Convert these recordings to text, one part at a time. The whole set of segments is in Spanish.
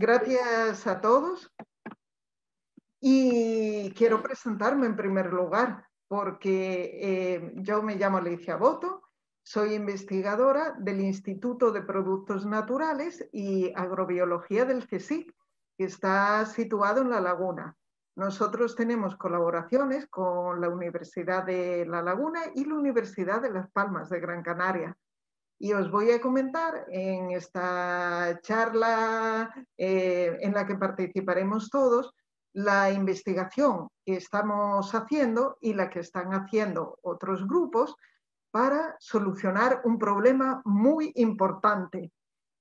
Gracias a todos. Y quiero presentarme en primer lugar, porque yo me llamo Alicia Boto, soy investigadora del Instituto de Productos Naturales y Agrobiología del CSIC, que está situado en La Laguna. Nosotros tenemos colaboraciones con la Universidad de La Laguna y la Universidad de Las Palmas de Gran Canaria. Y os voy a comentar en esta charla en la que participaremos todos la investigación que estamos haciendo y la que están haciendo otros grupos para solucionar un problema muy importante,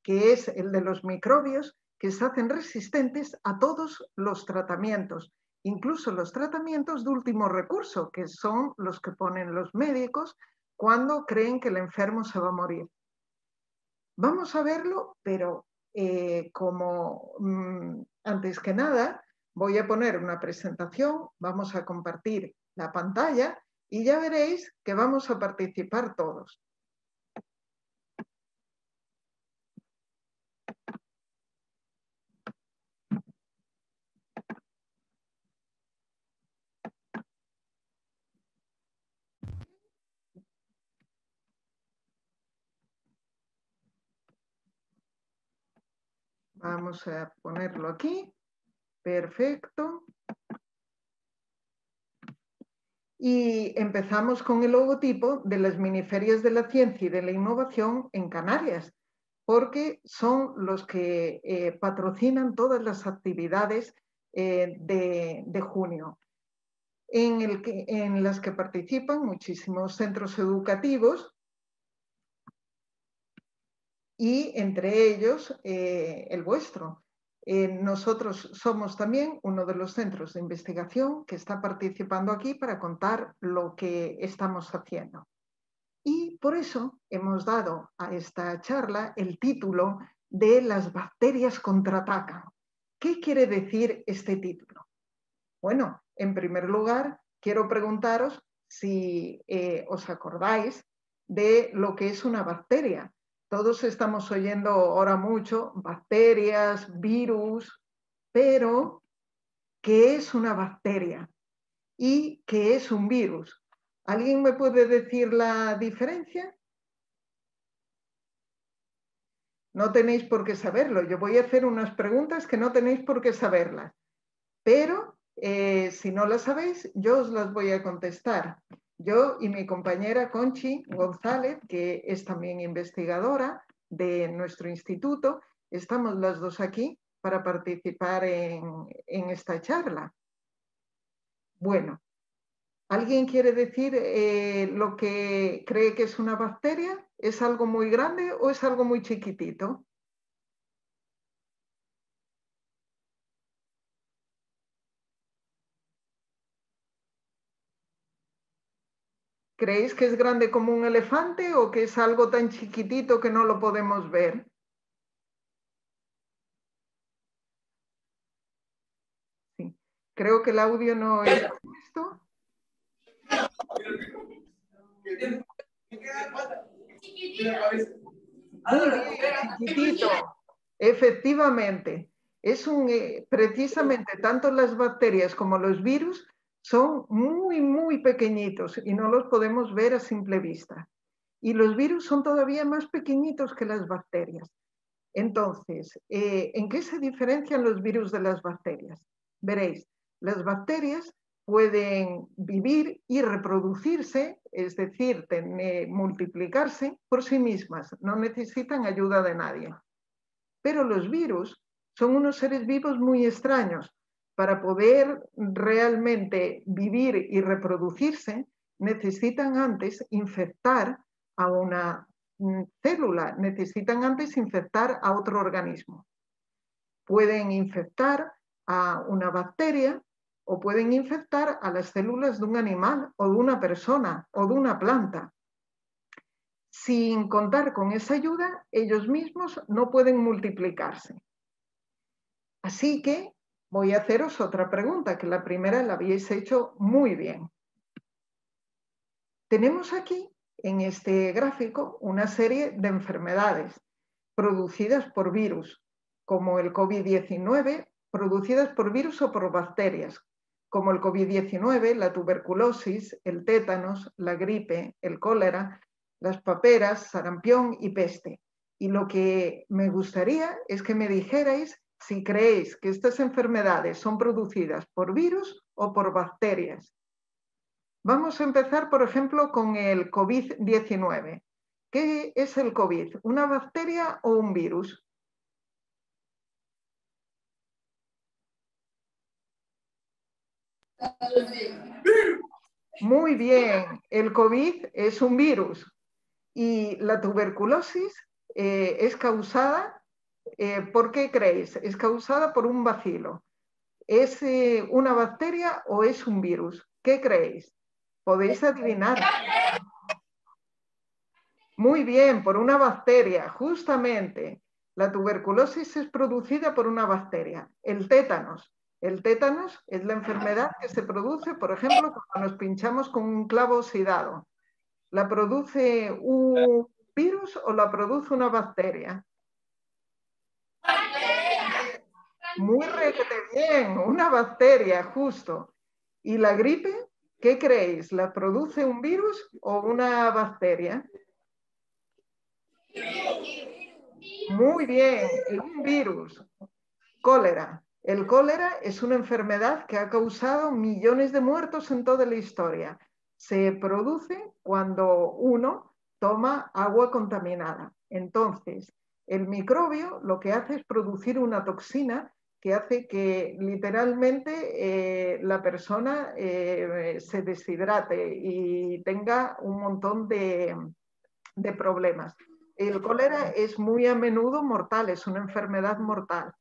que es el de los microbios que se hacen resistentes a todos los tratamientos, incluso los tratamientos de último recurso, que son los que ponen los médicos cuando creen que el enfermo se va a morir. Vamos a verlo, pero antes que nada voy a poner una presentación, vamos a compartir la pantalla y ya veréis que vamos a participar todos. Vamos a ponerlo aquí. Perfecto. Y empezamos con el logotipo de las miniferias de la ciencia y de la innovación en Canarias, porque son los que patrocinan todas las actividades de junio, en las que participan muchísimos centros educativos y entre ellos el vuestro. Nosotros somos también uno de los centros de investigación que está participando aquí para contar lo que estamos haciendo. Y por eso hemos dado a esta charla el título de Las bacterias contraatacan. ¿Qué quiere decir este título? Bueno, en primer lugar, quiero preguntaros si os acordáis de lo que es una bacteria. Todos estamos oyendo ahora mucho bacterias, virus, pero ¿qué es una bacteria? ¿Y qué es un virus? ¿Alguien me puede decir la diferencia? No tenéis por qué saberlo. Yo voy a hacer unas preguntas que no tenéis por qué saberlas, pero si no las sabéis, yo os las voy a contestar. Yo y mi compañera Conchi González, que es también investigadora de nuestro instituto, estamos las dos aquí para participar en esta charla. Bueno, ¿alguien quiere decir lo que cree que es una bacteria? ¿Es algo muy grande o es algo muy chiquitito? ¿Creéis que es grande como un elefante o que es algo tan chiquitito que no lo podemos ver? Sí. Creo que el audio no es esto. Chiquitito. Efectivamente. Precisamente tanto las bacterias como los virus son muy, muy pequeñitos y no los podemos ver a simple vista. Y los virus son todavía más pequeñitos que las bacterias. Entonces, ¿en qué se diferencian los virus de las bacterias? Veréis, las bacterias pueden vivir y reproducirse, es decir, multiplicarse por sí mismas, no necesitan ayuda de nadie. Pero los virus son unos seres vivos muy extraños. Para poder realmente vivir y reproducirse, necesitan antes infectar a una célula, necesitan antes infectar a otro organismo. Pueden infectar a una bacteria o pueden infectar a las células de un animal o de una persona o de una planta. Sin contar con esa ayuda, ellos mismos no pueden multiplicarse. Así que voy a haceros otra pregunta, que la primera la habéis hecho muy bien. Tenemos aquí, en este gráfico, una serie de enfermedades producidas por virus, como el COVID-19, producidas por virus o por bacterias, como el COVID-19, la tuberculosis, el tétanos, la gripe, el cólera, las paperas, sarampión y peste. Y lo que me gustaría es que me dijerais si creéis que estas enfermedades son producidas por virus o por bacterias. Vamos a empezar, por ejemplo, con el COVID-19. ¿Qué es el COVID? ¿Una bacteria o un virus? Muy bien, el COVID es un virus y la tuberculosis es causada, ¿por qué creéis? Es causada por un bacilo. ¿Es una bacteria o es un virus? ¿Qué creéis? ¿Podéis adivinar? Muy bien, por una bacteria, justamente. La tuberculosis es producida por una bacteria. El tétanos. El tétanos es la enfermedad que se produce, por ejemplo, cuando nos pinchamos con un clavo oxidado. ¿La produce un virus o la produce una bacteria? Muy requete bien, una bacteria, justo. ¿Y la gripe? ¿Qué creéis? ¿La produce un virus o una bacteria? Muy bien, un virus. Cólera. El cólera es una enfermedad que ha causado millones de muertos en toda la historia. Se produce cuando uno toma agua contaminada. Entonces, el microbio lo que hace es producir una toxina que hace que literalmente la persona se deshidrate y tenga un montón de problemas. El cólera es muy a menudo mortal, es una enfermedad mortal.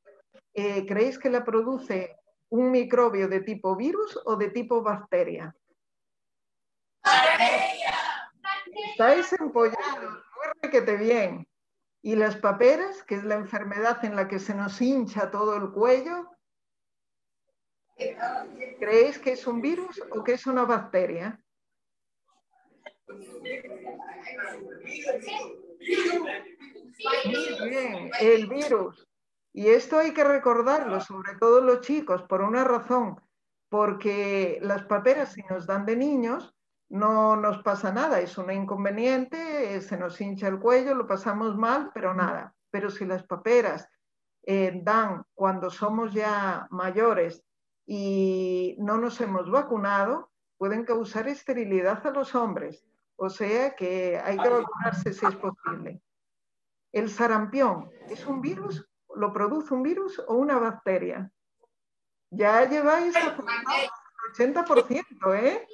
¿Creéis que la produce un microbio de tipo virus o de tipo bacteria? Estáis empollados, muy requete bien. ¿Y las paperas, que es la enfermedad en la que se nos hincha todo el cuello? ¿Creéis que es un virus o que es una bacteria? Muy bien, el virus. Y esto hay que recordarlo, sobre todo los chicos, por una razón, porque las paperas si nos dan de niños no nos pasa nada, es un inconveniente, se nos hincha el cuello, lo pasamos mal, pero nada. Pero si las paperas dan cuando somos ya mayores y no nos hemos vacunado, pueden causar esterilidad a los hombres. O sea que hay que vacunarse si es posible. ¿El sarampión es un virus? ¿Lo produce un virus o una bacteria? Ya lleváis acertado el 80%, ¿eh?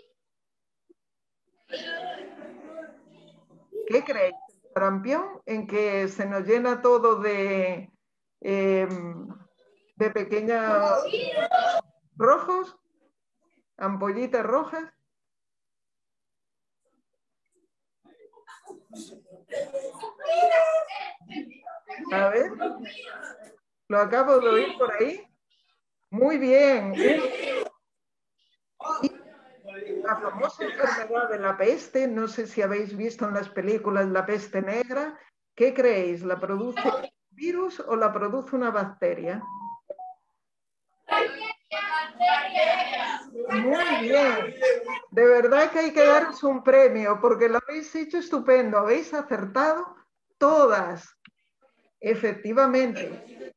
¿Qué creéis? ¿El sarampión en que se nos llena todo de pequeños rojos, ampollitas rojas? A ver, lo acabo de oír por ahí. Muy bien. La famosa enfermedad de la peste, no sé si habéis visto en las películas la peste negra. ¿Qué creéis? ¿La produce un virus o la produce una bacteria? Muy bien. De verdad que hay que daros un premio porque lo habéis hecho estupendo. Habéis acertado todas. Efectivamente,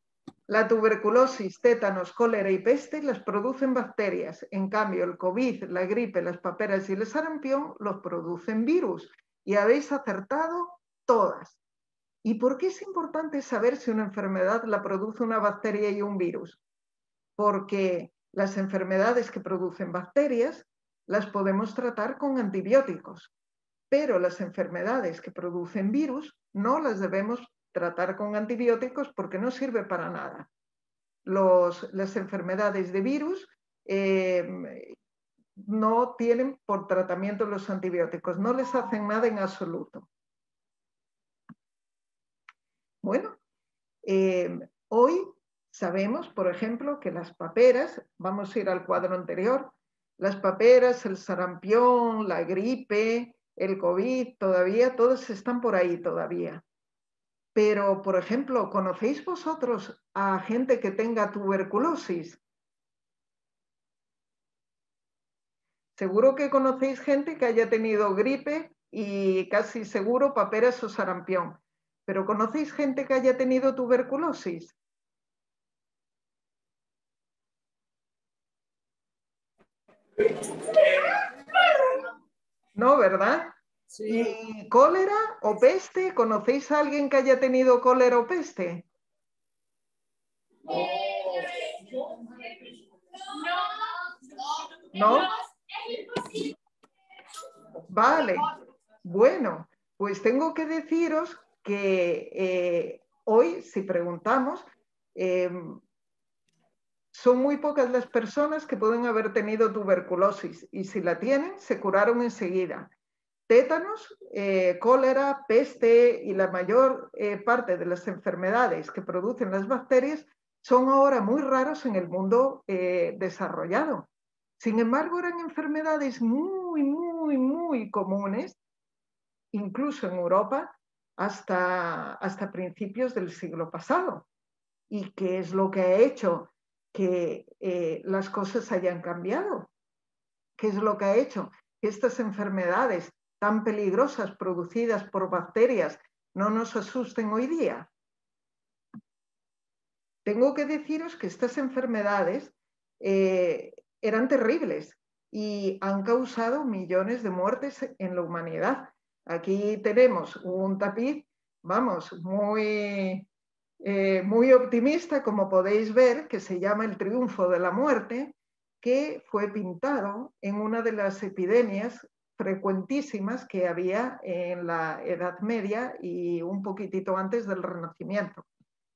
la tuberculosis, tétanos, cólera y peste las producen bacterias. En cambio, el COVID, la gripe, las paperas y el sarampión los producen virus. Y habéis acertado todas. ¿Y por qué es importante saber si una enfermedad la produce una bacteria y un virus? Porque las enfermedades que producen bacterias las podemos tratar con antibióticos, pero las enfermedades que producen virus no las debemos tratar con antibióticos porque no sirve para nada. Las enfermedades de virus no tienen por tratamiento los antibióticos, no les hacen nada en absoluto. Bueno, hoy sabemos, por ejemplo, que las paperas, vamos a ir al cuadro anterior, las paperas, el sarampión, la gripe, el COVID, todavía, todos están por ahí todavía. Pero, por ejemplo, ¿conocéis vosotros a gente que tenga tuberculosis? Seguro que conocéis gente que haya tenido gripe y casi seguro paperas o sarampión. Pero ¿conocéis gente que haya tenido tuberculosis? No, ¿verdad? Sí. ¿Y cólera o peste? ¿Conocéis a alguien que haya tenido cólera o peste? ¿No? Vale. Bueno, pues tengo que deciros que hoy, si preguntamos, eh, son muy pocas las personas que pueden haber tenido tuberculosis y si la tienen, se curaron enseguida. Tétanos, cólera, peste y la mayor parte de las enfermedades que producen las bacterias son ahora muy raros en el mundo desarrollado. Sin embargo, eran enfermedades muy comunes, incluso en Europa, hasta principios del siglo pasado. ¿Y qué es lo que ha hecho que las cosas hayan cambiado? ¿Qué es lo que ha hecho que estas enfermedades tan peligrosas producidas por bacterias no nos asusten hoy día? Tengo que deciros que estas enfermedades eran terribles y han causado millones de muertes en la humanidad. Aquí tenemos un tapiz, vamos, muy optimista, como podéis ver, que se llama El triunfo de la muerte, que fue pintado en una de las epidemias frecuentísimas que había en la Edad Media y un poquitito antes del Renacimiento.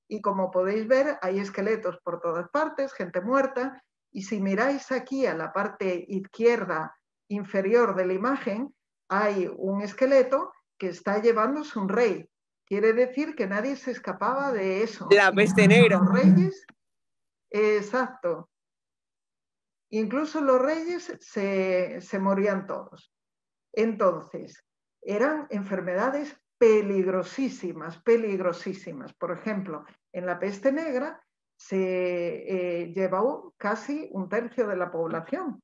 Y como podéis ver, hay esqueletos por todas partes, gente muerta, y si miráis aquí a la parte izquierda inferior de la imagen, hay un esqueleto que está llevándose un rey. Quiere decir que nadie se escapaba de eso. La peste negra. Los reyes, exacto. Incluso los reyes se morían todos. Entonces, eran enfermedades peligrosísimas. Por ejemplo, en la peste negra se llevó casi un tercio de la población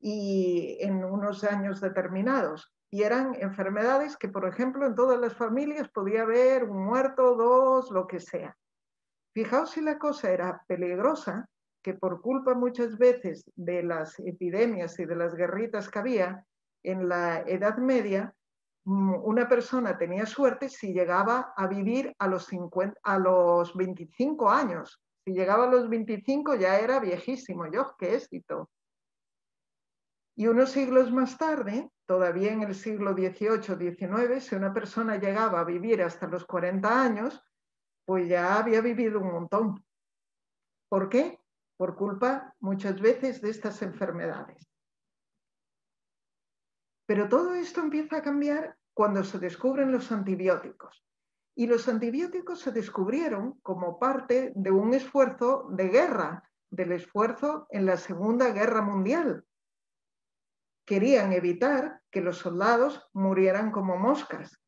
y en unos años determinados. Y eran enfermedades que, por ejemplo, en todas las familias podía haber un muerto, dos, lo que sea. Fijaos si la cosa era peligrosa, que por culpa muchas veces de las epidemias y de las guerritas que había en la Edad Media, una persona tenía suerte si llegaba a vivir a los 25 años. Si llegaba a los 25 ya era viejísimo, yo, qué éxito. Y unos siglos más tarde, todavía en el siglo XVIII-XIX, si una persona llegaba a vivir hasta los 40 años, pues ya había vivido un montón. ¿Por qué? Por culpa muchas veces de estas enfermedades. Pero todo esto empieza a cambiar cuando se descubren los antibióticos. Y los antibióticos se descubrieron como parte de un esfuerzo de guerra, del esfuerzo en la Segunda Guerra Mundial. Querían evitar que los soldados murieran como moscas.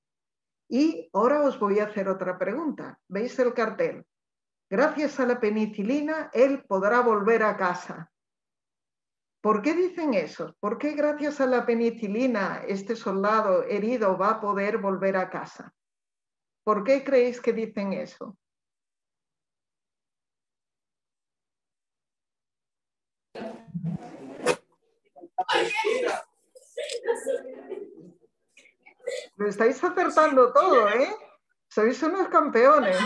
Y ahora os voy a hacer otra pregunta. ¿Veis el cartel? Gracias a la penicilina, él podrá volver a casa. ¿Por qué dicen eso? ¿Por qué gracias a la penicilina este soldado herido va a poder volver a casa? ¿Por qué creéis que dicen eso? Lo estáis acertando todo, ¿eh? Sois unos campeones.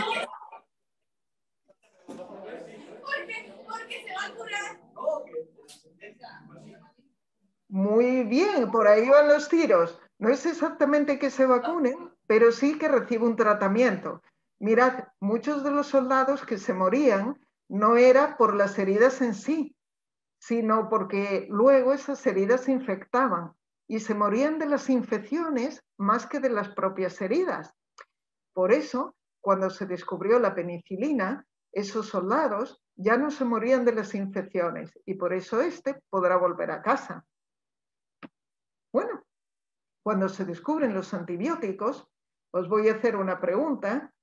Muy bien, por ahí van los tiros. No es exactamente que se vacunen, pero sí que recibe un tratamiento. Mirad, muchos de los soldados que se morían no era por las heridas en sí, sino porque luego esas heridas se infectaban y se morían de las infecciones más que de las propias heridas. Por eso, cuando se descubrió la penicilina, esos soldados ya no se morían de las infecciones y por eso este podrá volver a casa. Bueno, cuando se descubren los antibióticos, os voy a hacer una pregunta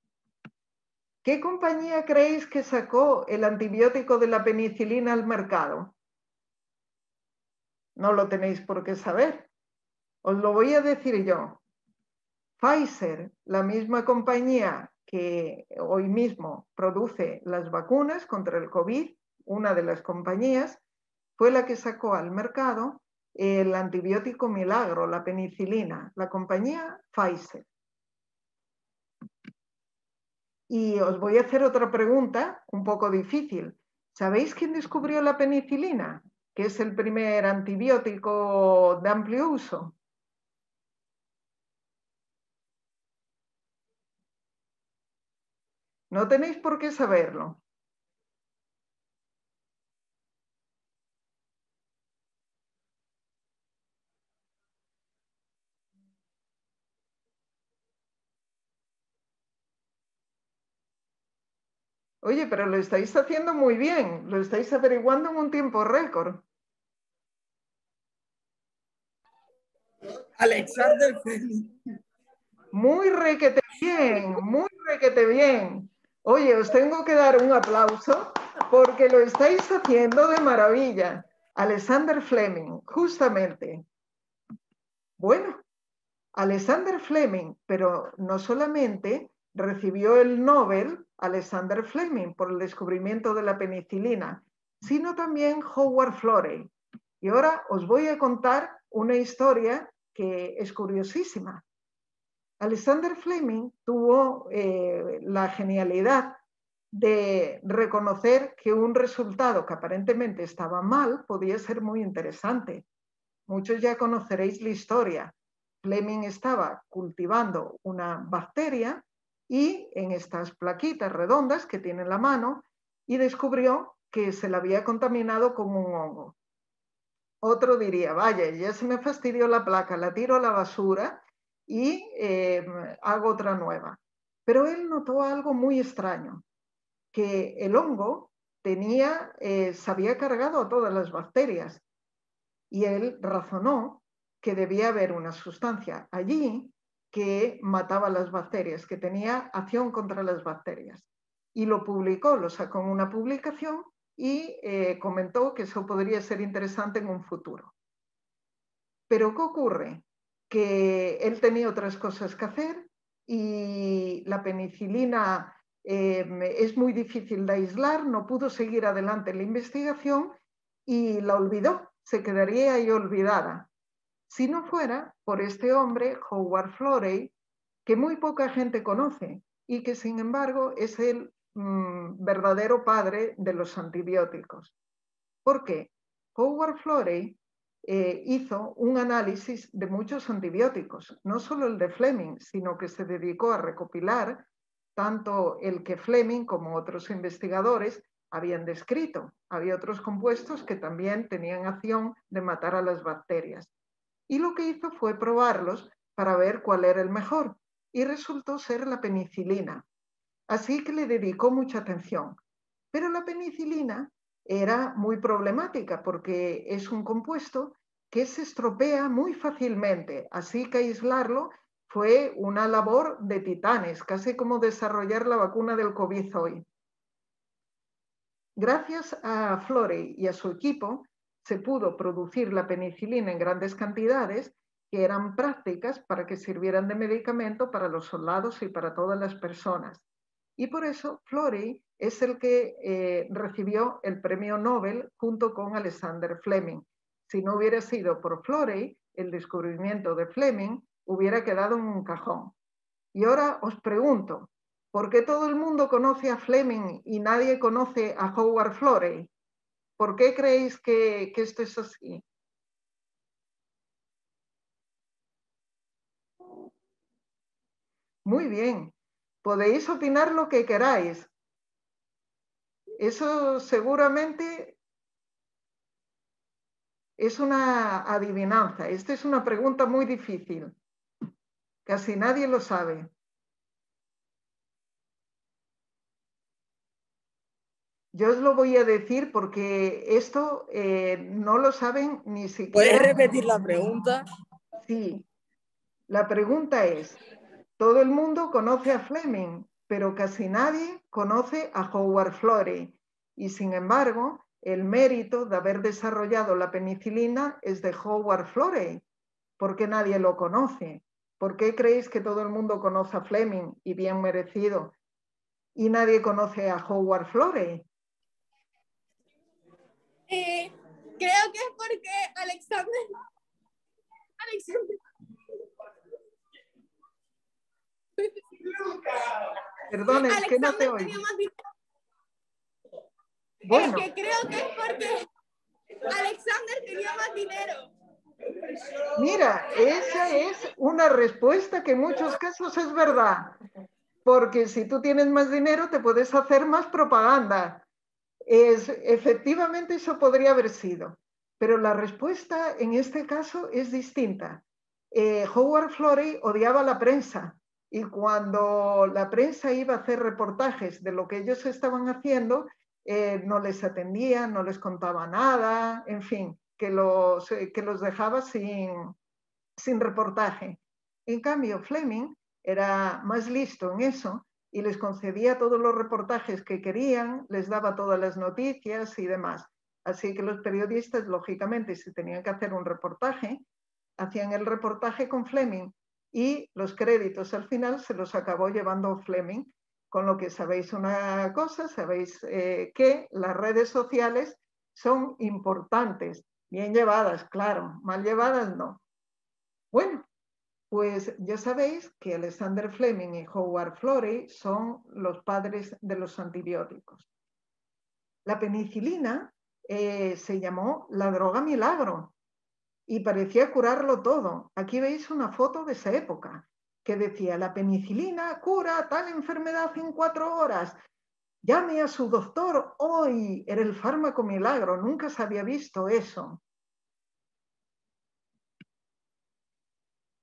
¿Qué compañía creéis que sacó el antibiótico de la penicilina al mercado? No lo tenéis por qué saber. Os lo voy a decir yo. Pfizer, la misma compañía que hoy mismo produce las vacunas contra el COVID, una de las compañías, fue la que sacó al mercado el antibiótico milagro, la penicilina, la compañía Pfizer. Y os voy a hacer otra pregunta un poco difícil. ¿Sabéis quién descubrió la penicilina? Que es el primer antibiótico de amplio uso. No tenéis por qué saberlo. Oye, pero lo estáis haciendo muy bien, lo estáis averiguando en un tiempo récord. Alexander Fleming. Muy requete bien. Oye, os tengo que dar un aplauso porque lo estáis haciendo de maravilla. Alexander Fleming, justamente. Bueno, Alexander Fleming, pero no solamente recibió el Nobel Alexander Fleming por el descubrimiento de la penicilina, sino también Howard Florey. Y ahora os voy a contar una historia que es curiosísima. Alexander Fleming tuvo la genialidad de reconocer que un resultado que aparentemente estaba mal podía ser muy interesante. Muchos ya conoceréis la historia. Fleming estaba cultivando una bacteria y en estas plaquitas redondas que tiene en la mano y descubrió que se la había contaminado con un hongo. Otro diría, vaya, ya se me fastidió la placa, la tiro a la basura y hago otra nueva. Pero él notó algo muy extraño, que el hongo se había cargado a todas las bacterias y él razonó que debía haber una sustancia allí que mataba las bacterias, que tenía acción contra las bacterias. Y lo publicó, lo sacó en una publicación y comentó que eso podría ser interesante en un futuro. Pero ¿qué ocurre? Que él tenía otras cosas que hacer y la penicilina es muy difícil de aislar, no pudo seguir adelante la investigación y la olvidó, se quedaría ahí olvidada. Si no fuera por este hombre, Howard Florey, que muy poca gente conoce y que sin embargo es el verdadero padre de los antibióticos. ¿Por qué? Howard Florey hizo un análisis de muchos antibióticos, no solo el de Fleming, sino que se dedicó a recopilar tanto el que Fleming como otros investigadores habían descrito. Había otros compuestos que también tenían acción de matar a las bacterias. Y lo que hizo fue probarlos para ver cuál era el mejor. Y resultó ser la penicilina. Así que le dedicó mucha atención. Pero la penicilina era muy problemática porque es un compuesto que se estropea muy fácilmente, así que aislarlo fue una labor de titanes, casi como desarrollar la vacuna del COVID hoy. Gracias a Florey y a su equipo se pudo producir la penicilina en grandes cantidades que eran prácticas para que sirvieran de medicamento para los soldados y para todas las personas. Y por eso Florey es el que recibió el premio Nobel junto con Alexander Fleming. Si no hubiera sido por Florey, el descubrimiento de Fleming hubiera quedado en un cajón. Y ahora os pregunto, ¿por qué todo el mundo conoce a Fleming y nadie conoce a Howard Florey? ¿Por qué creéis que esto es así? Muy bien, podéis opinar lo que queráis. Eso seguramente es una adivinanza. Esta es una pregunta muy difícil. Casi nadie lo sabe. Yo os lo voy a decir porque esto no lo saben ni siquiera. ¿Puedes repetir la pregunta? Sí. La pregunta es, todo el mundo conoce a Fleming, pero casi nadie conoce a Howard Florey. Y sin embargo, el mérito de haber desarrollado la penicilina es de Howard Florey. ¿Por qué nadie lo conoce? ¿Por qué creéis que todo el mundo conoce a Fleming, y bien merecido, y nadie conoce a Howard Florey? Creo que es porque Alexander Perdón, es que no te Alexander oigo. tenía más dinero. Bueno, Es que creo que es porque Alexander tenía más dinero. mira, esa es una respuesta que en muchos casos es verdad, porque si tú tienes más dinero te puedes hacer más propaganda. Efectivamente eso podría haber sido, pero la respuesta en este caso es distinta. Howard Florey odiaba la prensa, y cuando la prensa iba a hacer reportajes de lo que ellos estaban haciendo, no les atendía, no les contaba nada, en fin, que los dejaba sin reportaje. En cambio, Fleming era más listo en eso y les concedía todos los reportajes que querían, les daba todas las noticias y demás. Así que los periodistas, lógicamente, si tenían que hacer un reportaje, hacían el reportaje con Fleming, y los créditos al final se los acabó llevando Fleming. Con lo que sabéis una cosa, sabéis que las redes sociales son importantes, bien llevadas, claro, mal llevadas no. Bueno, pues ya sabéis que Alexander Fleming y Howard Florey son los padres de los antibióticos. La penicilina se llamó la droga milagro y parecía curarlo todo. Aquí veis una foto de esa época que decía: la penicilina cura tal enfermedad en 4 horas. Llame a su doctor hoy. Era el fármaco milagro. Nunca se había visto eso.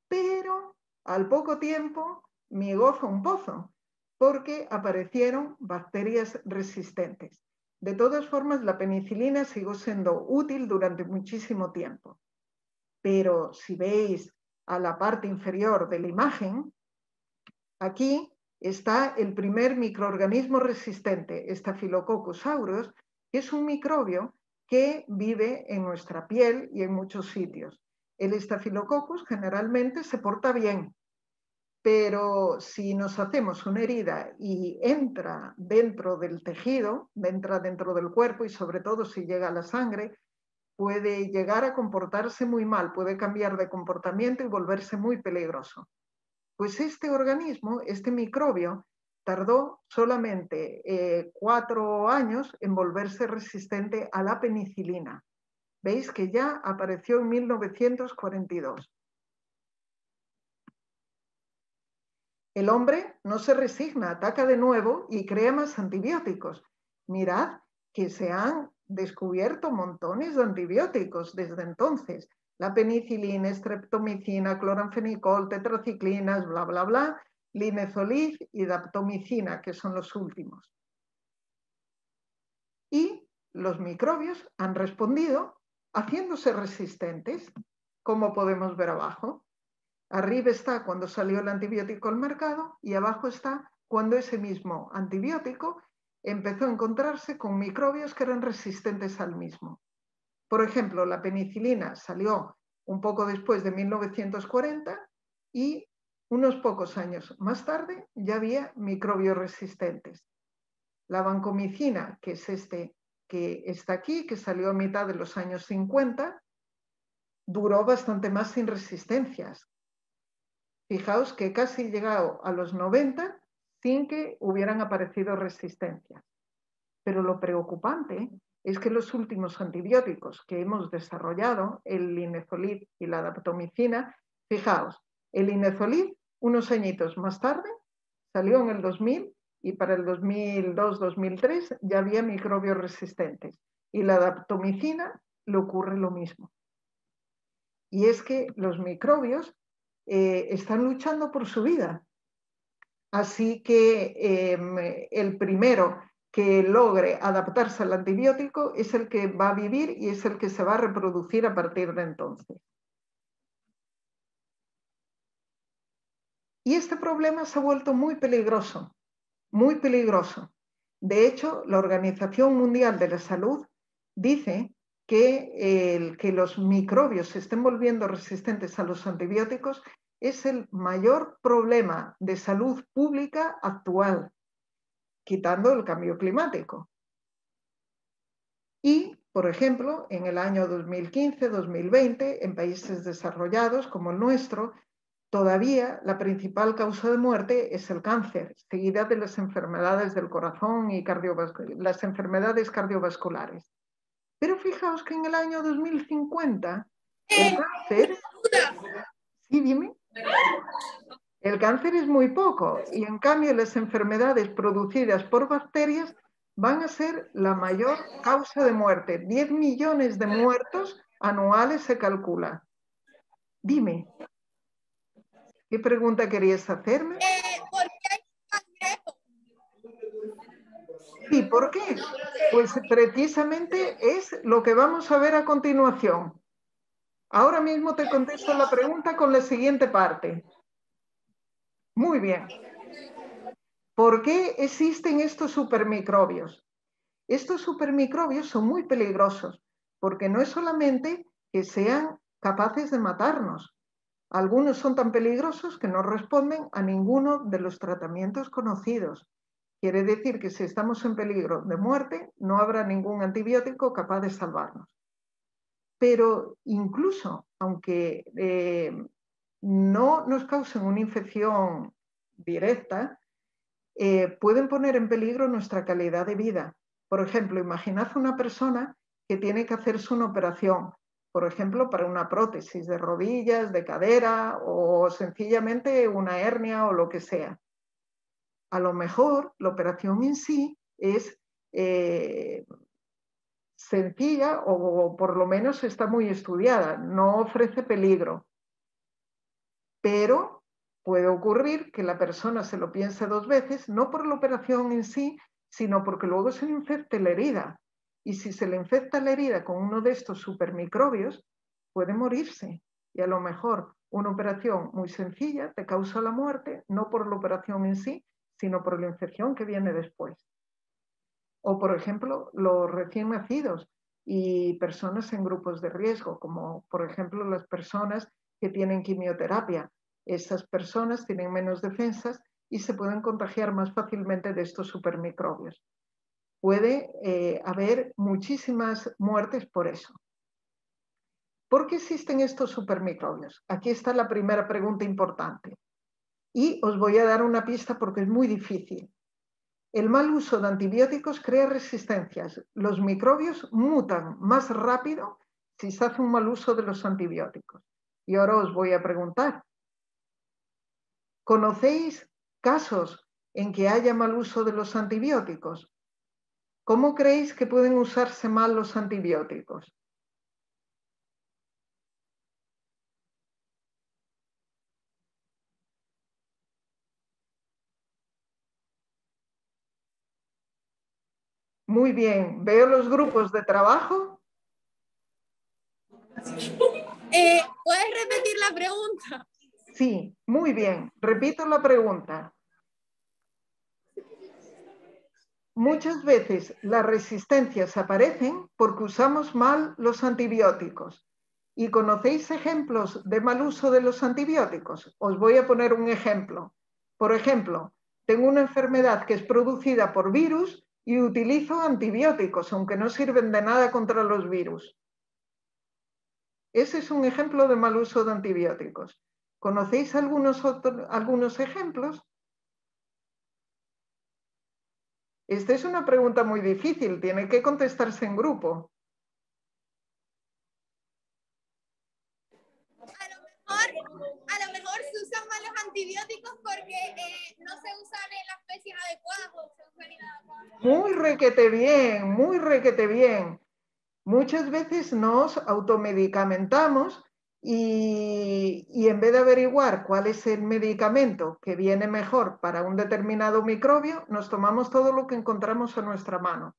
Pero al poco tiempo, mi gozo un pozo, porque aparecieron bacterias resistentes. De todas formas, la penicilina siguió siendo útil durante muchísimo tiempo. Pero si veis a la parte inferior de la imagen, aquí está el primer microorganismo resistente, Staphylococcus aureus, que es un microbio que vive en nuestra piel y en muchos sitios. El Staphylococcus generalmente se porta bien, pero si nos hacemos una herida y entra dentro del tejido, entra dentro del cuerpo, y sobre todo si llega a la sangre, puede llegar a comportarse muy mal, puede cambiar de comportamiento y volverse muy peligroso. Pues este organismo, este microbio, tardó solamente 4 años en volverse resistente a la penicilina. Veis que ya apareció en 1942. El hombre no se resigna, ataca de nuevo y crea más antibióticos. Mirad que se han descubierto montones de antibióticos desde entonces. La penicilina, streptomicina, cloranfenicol, tetraciclinas, bla, bla, bla, linezolid y daptomicina, que son los últimos. Y los microbios han respondido haciéndose resistentes, como podemos ver abajo. Arriba está cuando salió el antibiótico al mercado y abajo está cuando ese mismo antibiótico empezó a encontrarse con microbios que eran resistentes al mismo. Por ejemplo, la penicilina salió un poco después de 1940 y unos pocos años más tarde ya había microbios resistentes. La vancomicina, que es este que está aquí, que salió a mitad de los años 50, duró bastante más sin resistencias. Fijaos que casi llegado a los 90 sin que hubieran aparecido resistencias. Pero lo preocupante es que los últimos antibióticos que hemos desarrollado, el linezolid y la daptomicina, fijaos, el linezolid unos añitos más tarde salió en el 2000 y para el 2002-2003 ya había microbios resistentes, y la daptomicina le ocurre lo mismo. Y es que los microbios están luchando por su vida. Así que el primero que logre adaptarse al antibiótico es el que va a vivir y es el que se va a reproducir a partir de entonces. Y este problema se ha vuelto muy peligroso muy peligroso. De hecho, la Organización Mundial de la Salud dice que que los microbios se estén volviendo resistentes a los antibióticos es el mayor problema de salud pública actual, quitando el cambio climático. Y, por ejemplo, en el año 2015-2020, en países desarrollados como el nuestro, todavía la principal causa de muerte es el cáncer, seguida de las enfermedades del corazón y las enfermedades cardiovasculares. Pero fijaos que en el año 2050 el cáncer... Sí, dime. El cáncer es muy poco y en cambio las enfermedades producidas por bacterias van a ser la mayor causa de muerte. 10 millones de muertos anuales se calcula. Dime, ¿qué pregunta querías hacerme? ¿Por qué hay cangrejo? ¿Y por qué? Pues precisamente es lo que vamos a ver a continuación. Ahora mismo te contesto la pregunta con la siguiente parte. Muy bien. ¿Por qué existen estos supermicrobios? Estos supermicrobios son muy peligrosos porque no es solamente que sean capaces de matarnos. Algunos son tan peligrosos que no responden a ninguno de los tratamientos conocidos. Quiere decir que si estamos en peligro de muerte, no habrá ningún antibiótico capaz de salvarnos. Pero incluso, aunque no nos causen una infección directa, pueden poner en peligro nuestra calidad de vida. Por ejemplo, imaginad una persona que tiene que hacerse una operación, por ejemplo, para una prótesis de rodillas, de cadera o sencillamente una hernia o lo que sea. A lo mejor la operación en sí es sencilla o por lo menos está muy estudiada, no ofrece peligro. Pero puede ocurrir que la persona se lo piense 2 veces, no por la operación en sí, sino porque luego se le infecte la herida. Y si se le infecta la herida con uno de estos supermicrobios, puede morirse. Y a lo mejor una operación muy sencilla te causa la muerte, no por la operación en sí, sino por la infección que viene después. O, por ejemplo, los recién nacidos y personas en grupos de riesgo, como por ejemplo las personas que tienen quimioterapia. Esas personas tienen menos defensas y se pueden contagiar más fácilmente de estos supermicrobios. Puede haber muchísimas muertes por eso. ¿Por qué existen estos supermicrobios? Aquí está la primera pregunta importante. Y os voy a dar una pista porque es muy difícil. El mal uso de antibióticos crea resistencias. Los microbios mutan más rápido si se hace un mal uso de los antibióticos. Y ahora os voy a preguntar, ¿conocéis casos en que haya mal uso de los antibióticos? ¿Cómo creéis que pueden usarse mal los antibióticos? Muy bien, veo los grupos de trabajo. ¿Puedes repetir la pregunta? Sí, muy bien. Repito la pregunta. Muchas veces las resistencias aparecen porque usamos mal los antibióticos. ¿Y conocéis ejemplos de mal uso de los antibióticos? Os voy a poner un ejemplo. Por ejemplo, tengo una enfermedad que es producida por virus y utilizo antibióticos, aunque no sirven de nada contra los virus. Ese es un ejemplo de mal uso de antibióticos. ¿Conocéis algunos ejemplos? Esta es una pregunta muy difícil, tiene que contestarse en grupo. A lo mejor se usan mal los antibióticos porque no se usan en las especies adecuadas o se usan inadecuadas. Muy requete bien. Muchas veces nos automedicamentamos y en vez de averiguar cuál es el medicamento que viene mejor para un determinado microbio, nos tomamos todo lo que encontramos a nuestra mano.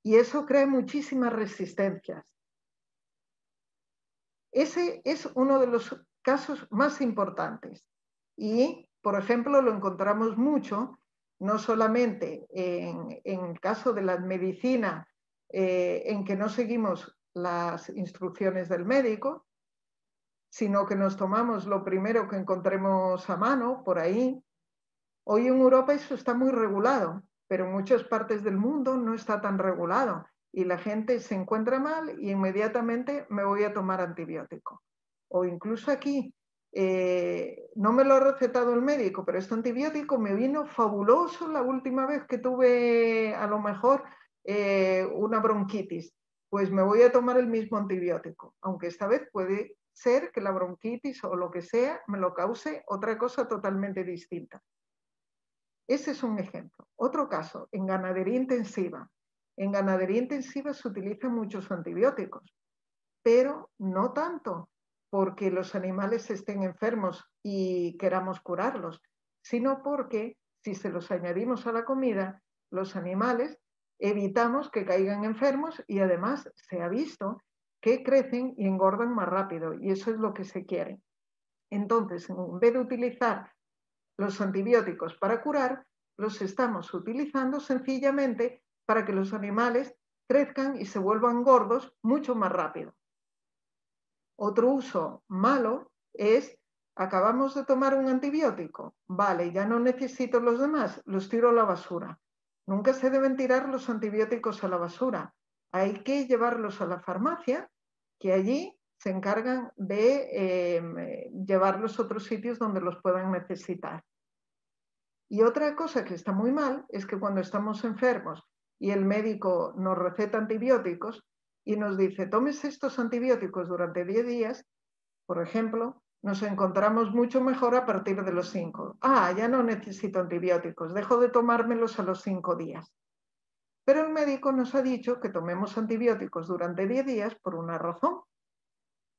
Y eso crea muchísimas resistencias. Ese es uno de los casos más importantes. Y, por ejemplo, lo encontramos mucho no solamente en el caso de la medicina, en que no seguimos las instrucciones del médico, sino que nos tomamos lo primero que encontremos a mano por ahí. Hoy en Europa eso está muy regulado, pero en muchas partes del mundo no está tan regulado y la gente se encuentra mal y inmediatamente me voy a tomar antibiótico. O incluso aquí, no me lo ha recetado el médico, pero este antibiótico me vino fabuloso la última vez que tuve a lo mejor una bronquitis. Pues me voy a tomar el mismo antibiótico, aunque esta vez puede ser que la bronquitis o lo que sea me lo cause otra cosa totalmente distinta. Ese es un ejemplo. Otro caso, en ganadería intensiva. En ganadería intensiva se utilizan muchos antibióticos, pero no tanto porque los animales estén enfermos y queramos curarlos, sino porque si se los añadimos a la comida, los animales evitamos que caigan enfermos y además se ha visto que crecen y engordan más rápido y eso es lo que se quiere. Entonces, en vez de utilizar los antibióticos para curar, los estamos utilizando sencillamente para que los animales crezcan y se vuelvan gordos mucho más rápido. Otro uso malo es, acabamos de tomar un antibiótico, vale, ya no necesito los demás, los tiro a la basura. Nunca se deben tirar los antibióticos a la basura. Hay que llevarlos a la farmacia, que allí se encargan de llevarlos a otros sitios donde los puedan necesitar. Y otra cosa que está muy mal es que cuando estamos enfermos y el médico nos receta antibióticos y nos dice, tomes estos antibióticos durante 10 días, por ejemplo, nos encontramos mucho mejor a partir de los 5. Ah, ya no necesito antibióticos, dejo de tomármelos a los 5 días. Pero el médico nos ha dicho que tomemos antibióticos durante 10 días por una razón.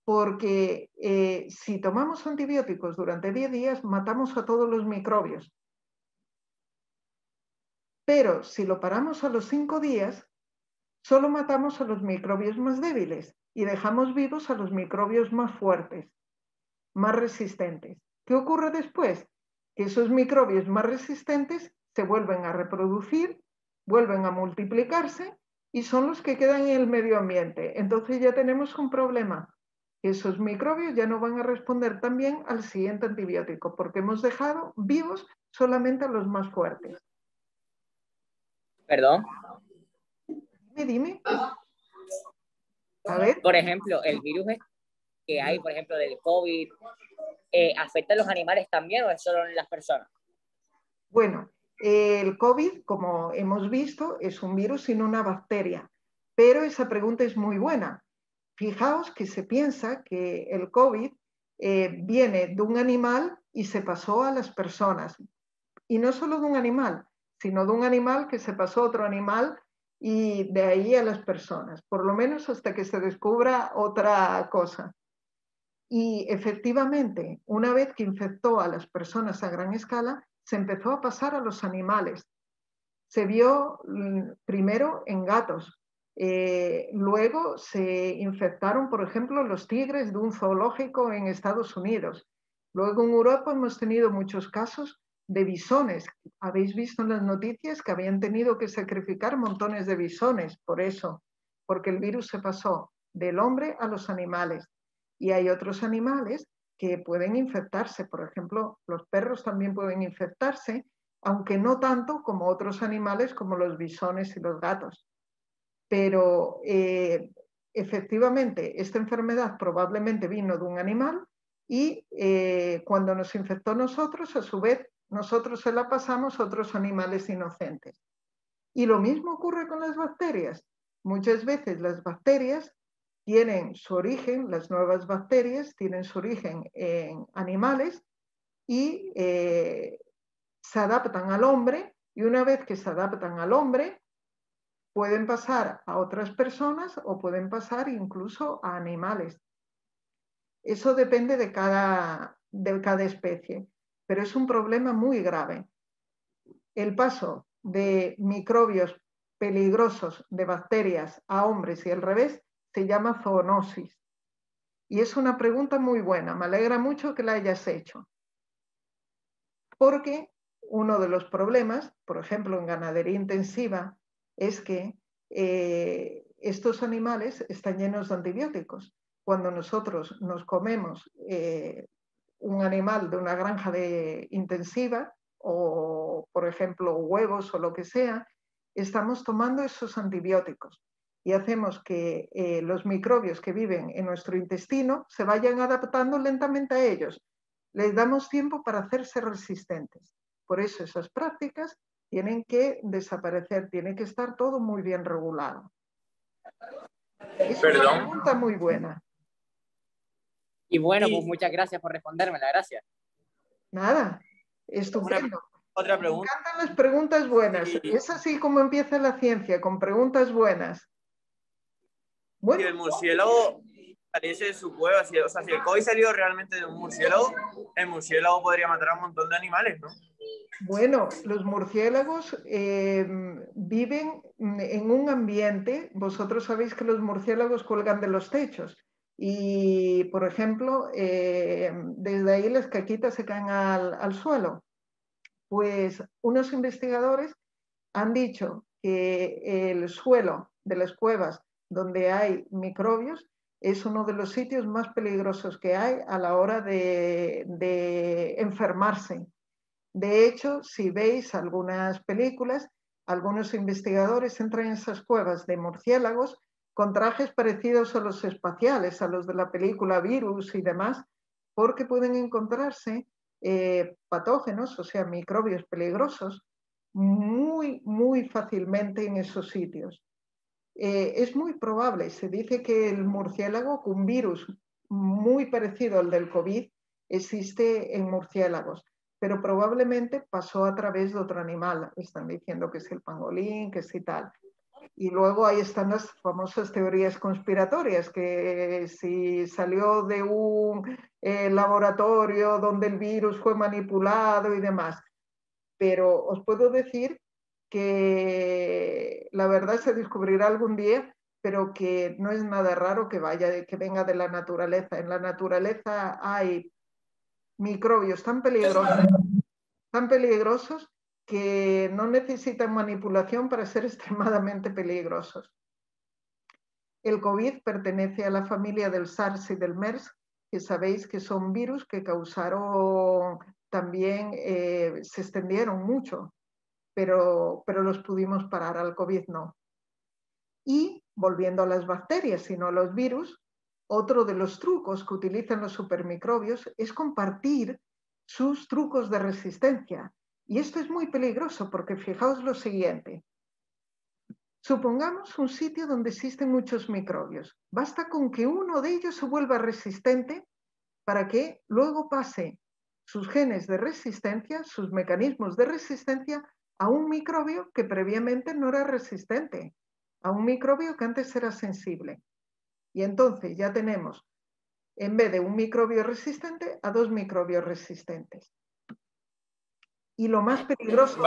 Porque si tomamos antibióticos durante 10 días, matamos a todos los microbios. Pero si lo paramos a los 5 días, solo matamos a los microbios más débiles y dejamos vivos a los microbios más fuertes, más resistentes. ¿Qué ocurre después? Que esos microbios más resistentes se vuelven a reproducir, vuelven a multiplicarse y son los que quedan en el medio ambiente. Entonces ya tenemos un problema. Esos microbios ya no van a responder tan bien al siguiente antibiótico porque hemos dejado vivos solamente a los más fuertes. Perdón. Dime. A ver. Por ejemplo, el virus que hay, por ejemplo, del COVID, ¿afecta a los animales también o es solo en las personas? Bueno, el COVID, como hemos visto, es un virus y no una bacteria, pero esa pregunta es muy buena. Fijaos que se piensa que el COVID viene de un animal y se pasó a las personas. Y no solo de un animal, sino de un animal que se pasó a otro animal y de ahí a las personas, por lo menos hasta que se descubra otra cosa. Y efectivamente, una vez que infectó a las personas a gran escala, se empezó a pasar a los animales. Se vio primero en gatos, luego se infectaron, por ejemplo, los tigres de un zoológico en Estados Unidos. Luego en Europa hemos tenido muchos casos de bisones. Habéis visto en las noticias que habían tenido que sacrificar montones de bisones por eso, porque el virus se pasó del hombre a los animales. Y hay otros animales que pueden infectarse, por ejemplo, los perros también pueden infectarse, aunque no tanto como otros animales como los bisones y los gatos. Pero efectivamente esta enfermedad probablemente vino de un animal y cuando nos infectó a nosotros, a su vez, nosotros se la pasamos a otros animales inocentes. Y lo mismo ocurre con las bacterias. Muchas veces las bacterias tienen su origen, las nuevas bacterias tienen su origen en animales y se adaptan al hombre y una vez que se adaptan al hombre pueden pasar a otras personas o pueden pasar incluso a animales. Eso depende de cada especie, pero es un problema muy grave. El paso de microbios peligrosos de bacterias a hombres y al revés se llama zoonosis. Y es una pregunta muy buena, me alegra mucho que la hayas hecho. Porque uno de los problemas, por ejemplo, en ganadería intensiva, es que estos animales están llenos de antibióticos. Cuando nosotros nos comemos un animal de una granja intensiva, o por ejemplo huevos o lo que sea, estamos tomando esos antibióticos y hacemos que los microbios que viven en nuestro intestino se vayan adaptando lentamente a ellos. Les damos tiempo para hacerse resistentes. Por eso esas prácticas tienen que desaparecer, tiene que estar todo muy bien regulado. Es una pregunta muy buena. Y bueno, pues muchas gracias por respondérmela, gracias. Nada, estupendo. Otra Me pregunta. encantan las preguntas buenas. Sí. Es así como empieza la ciencia, con preguntas buenas. Bueno, Si el murciélago saliese de su cueva, o sea, si el COVID salió realmente de un murciélago, el murciélago podría matar a un montón de animales, ¿no? bueno, los murciélagos viven en un ambiente, vosotros sabéis que los murciélagos cuelgan de los techos y, por ejemplo, desde ahí las caquitas se caen al suelo. Pues unos investigadores han dicho que el suelo de las cuevas donde hay microbios es uno de los sitios más peligrosos que hay a la hora de enfermarse. De hecho, si veis algunas películas, algunos investigadores entran en esas cuevas de murciélagos con trajes parecidos a los espaciales, a los de la película Virus y demás, porque pueden encontrarse patógenos, o sea, microbios peligrosos, muy, muy fácilmente en esos sitios. Es muy probable, se dice que el murciélago con un virus muy parecido al del COVID existe en murciélagos, pero probablemente pasó a través de otro animal. Están diciendo que es el pangolín, que es y tal. Y luego ahí están las famosas teorías conspiratorias, que si salió de un laboratorio donde el virus fue manipulado y demás. Pero os puedo decir que la verdad se descubrirá algún día, pero que no es nada raro que venga de la naturaleza. En la naturaleza hay microbios tan peligrosos que no necesitan manipulación para ser extremadamente peligrosos. El COVID pertenece a la familia del SARS y del MERS, que sabéis que son virus que causaron también, se extendieron mucho, pero los pudimos parar, al COVID no. Y volviendo a las bacterias, sino a los virus, otro de los trucos que utilizan los supermicrobios es compartir sus trucos de resistencia. Y esto es muy peligroso porque fijaos lo siguiente. Supongamos un sitio donde existen muchos microbios. Basta con que uno de ellos se vuelva resistente para que luego pase sus genes de resistencia, sus mecanismos de resistencia a un microbio que previamente no era resistente, a un microbio que antes era sensible. Y entonces ya tenemos, en vez de un microbio resistente, a dos microbios resistentes. Y lo más peligroso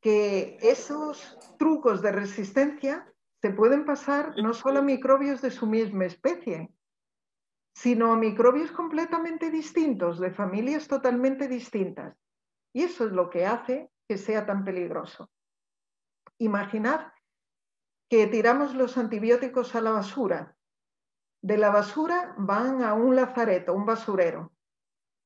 que esos trucos de resistencia se pueden pasar no solo a microbios de su misma especie, sino a microbios completamente distintos, de familias totalmente distintas. Y eso es lo que hace que sea tan peligroso. Imaginad que tiramos los antibióticos a la basura. De la basura van a un lazareto, un basurero.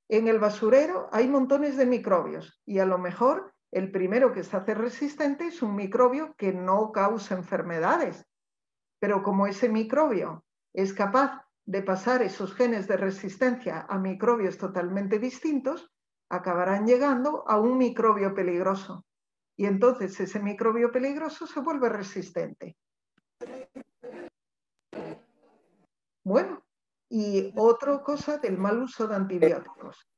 En el basurero hay montones de microbios y a lo mejor el primero que se hace resistente es un microbio que no causa enfermedades. Pero como ese microbio es capaz de pasar esos genes de resistencia a microbios totalmente distintos, acabarán llegando a un microbio peligroso. Y entonces ese microbio peligroso se vuelve resistente. Bueno, y otra cosa del mal uso de antibióticos.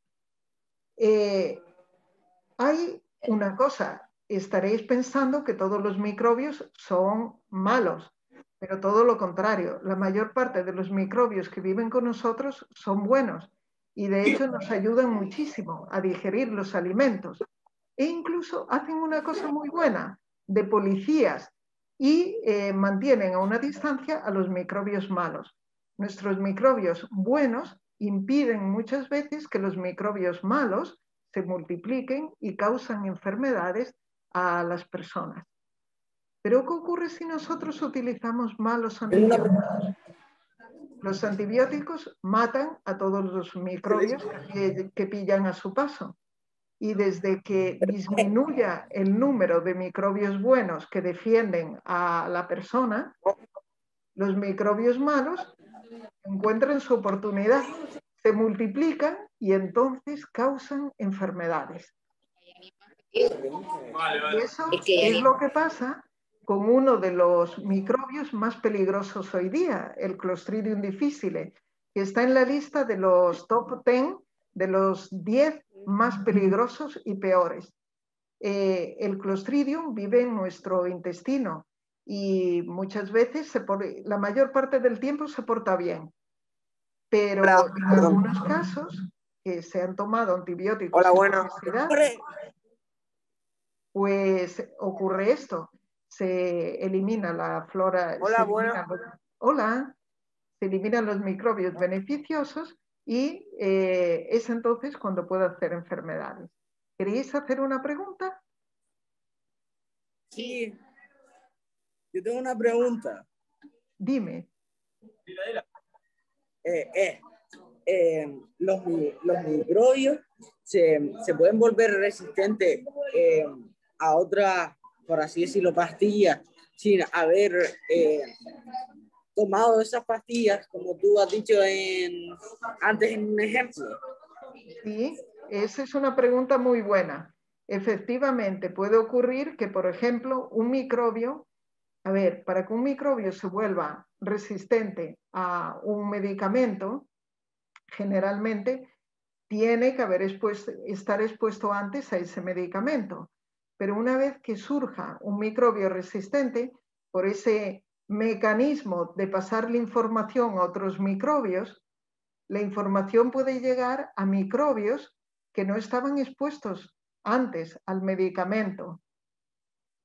Hay una cosa, estaréis pensando que todos los microbios son malos, pero todo lo contrario. La mayor parte de los microbios que viven con nosotros son buenos y de hecho nos ayudan muchísimo a digerir los alimentos. E incluso hacen una cosa muy buena, de policías, y mantienen a una distancia a los microbios malos. Nuestros microbios buenos impiden muchas veces que los microbios malos se multipliquen y causan enfermedades a las personas. Pero ¿qué ocurre si nosotros utilizamos mal los antibióticos? Los antibióticos matan a todos los microbios que pillan a su paso. Y desde que disminuya el número de microbios buenos que defienden a la persona, los microbios malos encuentran su oportunidad, se multiplican y entonces causan enfermedades. Y eso es lo que pasa con uno de los microbios más peligrosos hoy día, el Clostridium difficile, que está en la lista de los top 10 de los 10 más peligrosos y peores. El Clostridium vive en nuestro intestino y muchas veces, la mayor parte del tiempo se porta bien, pero en algunos casos que se han tomado antibióticos sin necesidad, pues ocurre esto. Se elimina la flora, se eliminan los microbios beneficiosos y es entonces cuando puede hacer enfermedades. ¿Queréis hacer una pregunta? Sí. Yo tengo una pregunta. Dime. Los microbios se pueden volver resistentes a otras, por así decirlo, pastillas sin haber tomado esas pastillas, como tú has dicho antes en un ejemplo. Sí, esa es una pregunta muy buena. Efectivamente, puede ocurrir que, por ejemplo, un microbio, para que un microbio se vuelva resistente a un medicamento, generalmente tiene que estar expuesto antes a ese medicamento. Pero una vez que surja un microbio resistente, por ese mecanismo de pasar la información a otros microbios, la información puede llegar a microbios que no estaban expuestos antes al medicamento,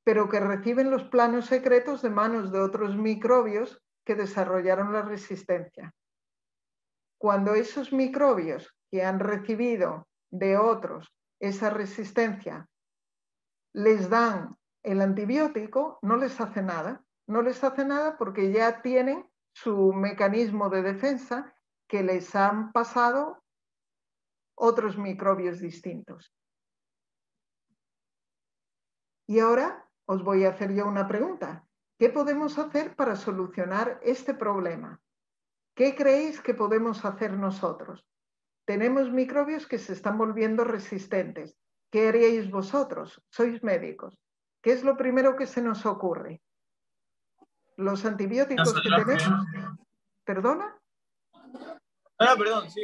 pero que reciben los planos secretos de manos de otros microbios que desarrollaron la resistencia. Cuando esos microbios que han recibido de otros esa resistencia les dan el antibiótico, no les hace nada. No les hace nada porque ya tienen su mecanismo de defensa que les han pasado otros microbios distintos. Y ahora os voy a hacer yo una pregunta. ¿Qué podemos hacer para solucionar este problema? ¿Qué creéis que podemos hacer nosotros? Tenemos microbios que se están volviendo resistentes. ¿Qué haríais vosotros? Sois médicos. ¿Qué es lo primero que se nos ocurre? Los antibióticos que tenemos... ¿Perdona? No, perdón, sí.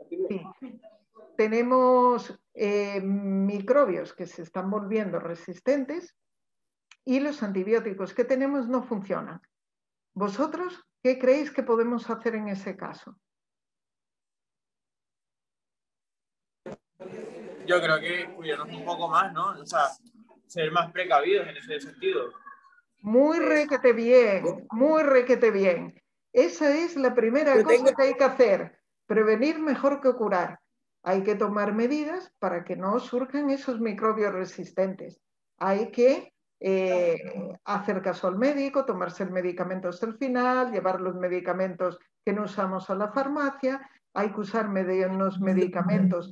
Sí. Tenemos microbios que se están volviendo resistentes y los antibióticos que tenemos no funcionan. ¿Vosotros qué creéis que podemos hacer en ese caso? Yo creo que cuidarnos un poco más, ¿no? O sea, ser más precavidos en ese sentido. Muy requete bien, muy requete bien. Esa es la primera cosa que hay que hacer. Prevenir mejor que curar. Hay que tomar medidas para que no surjan esos microbios resistentes. Hay que hacer caso al médico, tomarse el medicamento hasta el final, llevar los medicamentos que no usamos a la farmacia. Hay que usar unos medicamentos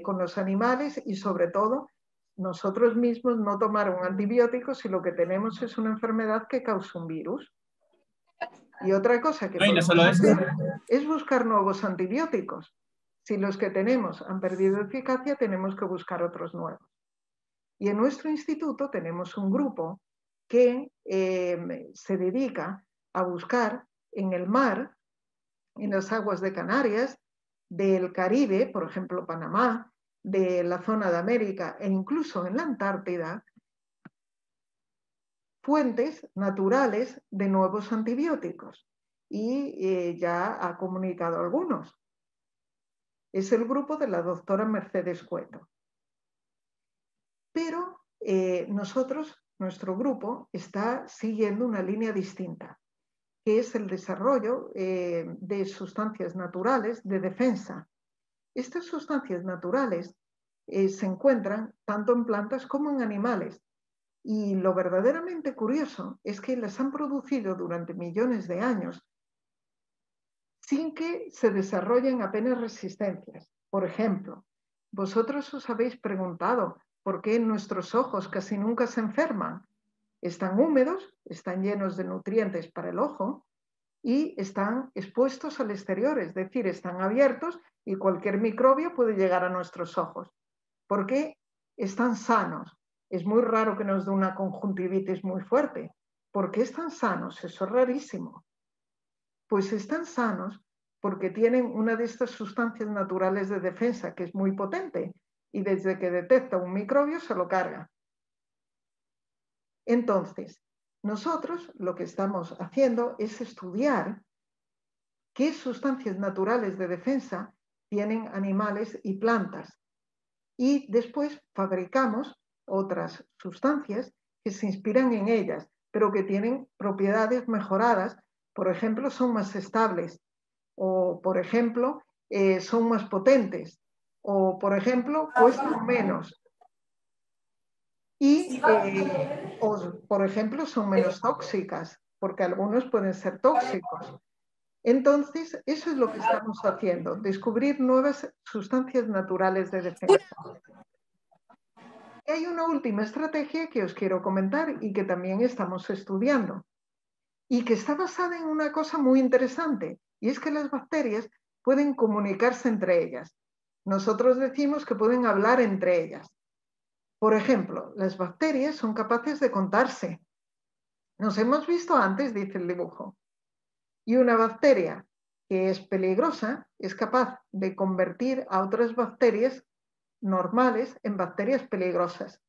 con los animales y sobre todo nosotros mismos no tomar un antibiótico si lo que tenemos es una enfermedad que causa un virus. Y otra cosa que podemos hacer es buscar nuevos antibióticos. Si los que tenemos han perdido eficacia, tenemos que buscar otros nuevos. Y en nuestro instituto tenemos un grupo que se dedica a buscar en el mar, en las aguas de Canarias, del Caribe, por ejemplo, Panamá, de la zona de América e incluso en la Antártida, fuentes naturales de nuevos antibióticos y ya ha comunicado algunos. Es el grupo de la doctora Mercedes Cueto. Pero nuestro grupo está siguiendo una línea distinta, que es el desarrollo de sustancias naturales de defensa. Estas sustancias naturales se encuentran tanto en plantas como en animales. Y lo verdaderamente curioso es que las han producido durante millones de años sin que se desarrollen apenas resistencias. Por ejemplo, vosotros os habéis preguntado por qué nuestros ojos casi nunca se enferman. Están húmedos, están llenos de nutrientes para el ojo y están expuestos al exterior, es decir, están abiertos y cualquier microbio puede llegar a nuestros ojos. ¿Por qué están sanos? Es muy raro que nos dé una conjuntivitis muy fuerte. ¿Por qué están sanos? Eso es rarísimo. Pues están sanos porque tienen una de estas sustancias naturales de defensa que es muy potente y desde que detecta un microbio se lo carga. Entonces, nosotros lo que estamos haciendo es estudiar qué sustancias naturales de defensa tienen animales y plantas. Y después fabricamos otras sustancias que se inspiran en ellas, pero que tienen propiedades mejoradas. Por ejemplo, son más estables, o por ejemplo, son más potentes, o por ejemplo, cuestan menos. Y, por ejemplo, son menos tóxicas, porque algunos pueden ser tóxicos. Entonces, eso es lo que estamos haciendo, descubrir nuevas sustancias naturales de defensa. Y hay una última estrategia que os quiero comentar y que también estamos estudiando y que está basada en una cosa muy interesante, y es que las bacterias pueden comunicarse entre ellas. Nosotros decimos que pueden hablar entre ellas. Por ejemplo, las bacterias son capaces de contarse. Nos hemos visto antes, dice el dibujo. Y una bacteria que es peligrosa es capaz de convertir a otras bacterias normales en bacterias peligrosas.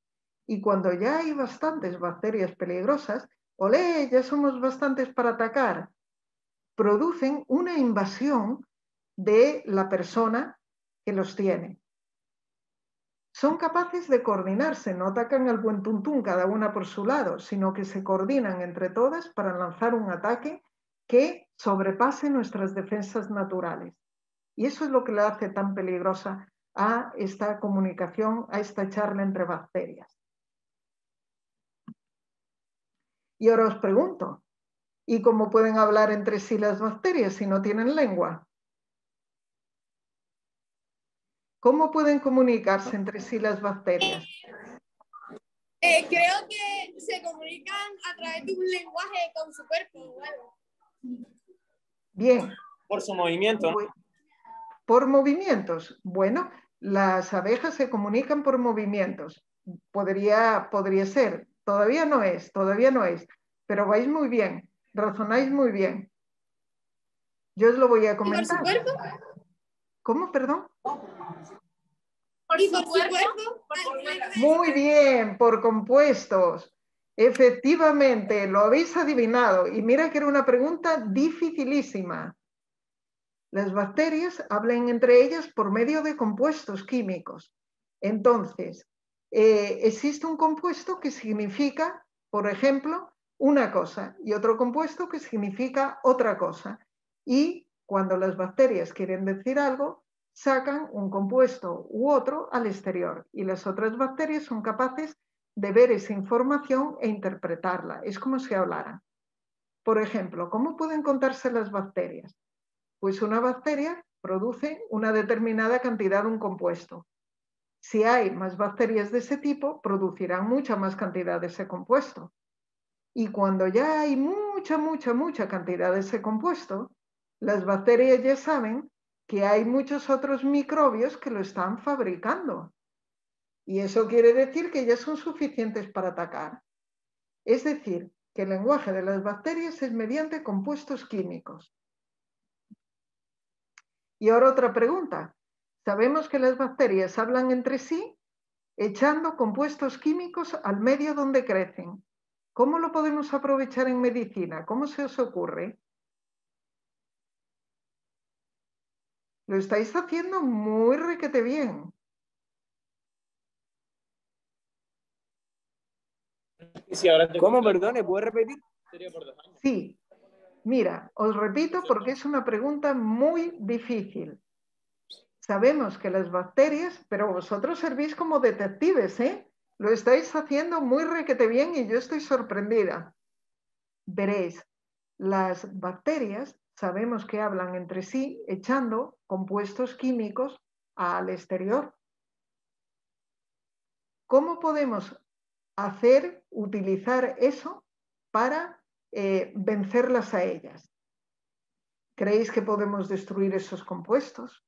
Y cuando ya hay bastantes bacterias peligrosas, ¡olé! Ya somos bastantes para atacar. Producen una invasión de la persona que los tiene. Son capaces de coordinarse, no atacan al buen tuntún cada una por su lado, sino que se coordinan entre todas para lanzar un ataque que sobrepase nuestras defensas naturales. Y eso es lo que le hace tan peligrosa a esta comunicación, a esta charla entre bacterias. Y ahora os pregunto, ¿y cómo pueden hablar entre sí las bacterias si no tienen lengua? ¿Cómo pueden comunicarse entre sí las bacterias? Creo que se comunican a través de un lenguaje con su cuerpo o algo. Bien. Por su movimiento. Por movimientos. Bueno, las abejas se comunican por movimientos. Podría ser. Todavía no es. Pero vais muy bien. Razonáis muy bien. Yo os lo voy a comentar. ¿Y por su cuerpo? ¿Cómo, perdón? ¿Por su cuerpo? Muy bien, por compuestos. Efectivamente, lo habéis adivinado. Y mira que era una pregunta dificilísima. Las bacterias hablan entre ellas por medio de compuestos químicos. Entonces, existe un compuesto que significa, por ejemplo, una cosa y otro compuesto que significa otra cosa. Y cuando las bacterias quieren decir algo, sacan un compuesto u otro al exterior y las otras bacterias son capaces de ver esa información e interpretarla. Es como si hablaran. Por ejemplo, ¿cómo pueden contarse las bacterias? Pues una bacteria produce una determinada cantidad de un compuesto. Si hay más bacterias de ese tipo, producirán mucha más cantidad de ese compuesto. Y cuando ya hay mucha cantidad de ese compuesto, las bacterias ya saben que hay muchos otros microbios que lo están fabricando. Y eso quiere decir que ya son suficientes para atacar. Es decir, que el lenguaje de las bacterias es mediante compuestos químicos. Y ahora otra pregunta. Sabemos que las bacterias hablan entre sí echando compuestos químicos al medio donde crecen. ¿Cómo lo podemos aprovechar en medicina? ¿Cómo se os ocurre? Lo estáis haciendo muy requete bien. ¿Cómo, perdone? ¿Puede repetir? Sí. Mira, os repito porque es una pregunta muy difícil. Sabemos que las bacterias, pero vosotros servís como detectives, ¿eh? Lo estáis haciendo muy requete bien y yo estoy sorprendida. Veréis, las bacterias sabemos que hablan entre sí echando compuestos químicos al exterior. ¿Cómo podemos utilizar eso para vencerlas a ellas? ¿Creéis que podemos destruir esos compuestos?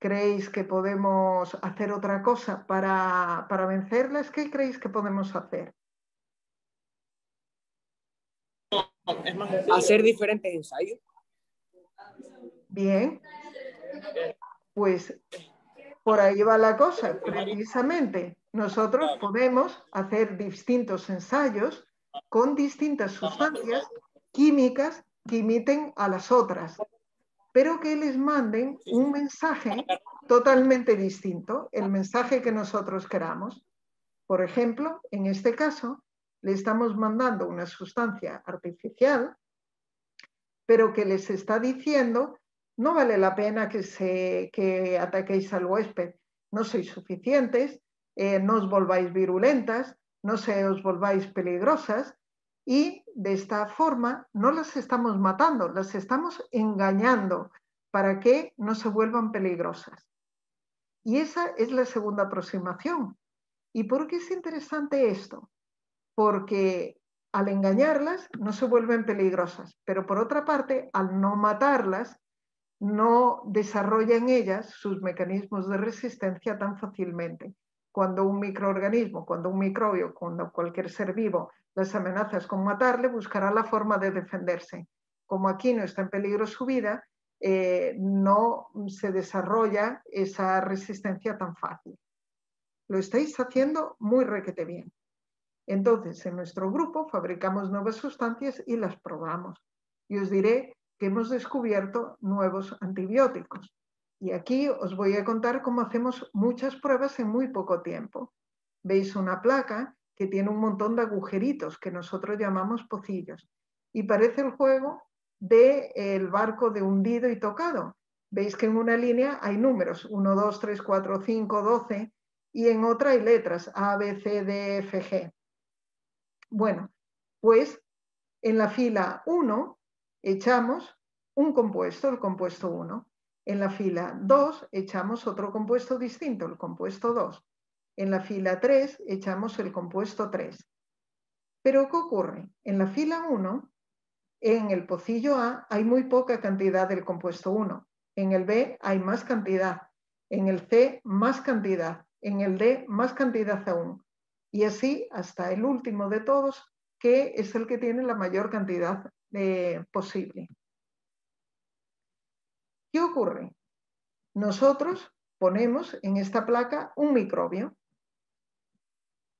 ¿Creéis que podemos hacer otra cosa para vencerlas? ¿Qué creéis que podemos hacer? Hacer diferentes ensayos. Bien, pues por ahí va la cosa. Precisamente nosotros podemos hacer distintos ensayos con distintas sustancias químicas que imiten a las otras, pero que les manden un mensaje totalmente distinto, el mensaje que nosotros queramos. Por ejemplo, en este caso, le estamos mandando una sustancia artificial, pero que les está diciendo, no vale la pena que ataquéis al huésped, no sois suficientes, no os volváis virulentas, no os volváis peligrosas, y de esta forma no las estamos matando, las estamos engañando para que no se vuelvan peligrosas. Y esa es la segunda aproximación. ¿Y por qué es interesante esto? Porque al engañarlas no se vuelven peligrosas, pero por otra parte, al no matarlas, no desarrollan ellas sus mecanismos de resistencia tan fácilmente. Cuando un microorganismo, cuando un microbio, cuando cualquier ser vivo las amenazas con matarle, buscará la forma de defenderse. Como aquí no está en peligro su vida, no se desarrolla esa resistencia tan fácil. Lo estáis haciendo muy requete bien. Entonces, en nuestro grupo fabricamos nuevas sustancias y las probamos. Y os diré que hemos descubierto nuevos antibióticos. Y aquí os voy a contar cómo hacemos muchas pruebas en muy poco tiempo. Veis una placa que tiene un montón de agujeritos que nosotros llamamos pocillos. Y parece el juego del barco de hundido y tocado. Veis que en una línea hay números, 1, 2, 3, 4, 5, 12, y en otra hay letras, A, B, C, D, F, G. Bueno, pues en la fila 1 echamos un compuesto, el compuesto 1. En la fila 2 echamos otro compuesto distinto, el compuesto 2. En la fila 3 echamos el compuesto 3. Pero ¿qué ocurre? En la fila 1, en el pocillo A hay muy poca cantidad del compuesto 1. En el B hay más cantidad. En el C más cantidad. En el D más cantidad aún. Y así hasta el último de todos, que es el que tiene la mayor cantidad posible. ¿Qué ocurre? Nosotros ponemos en esta placa un microbio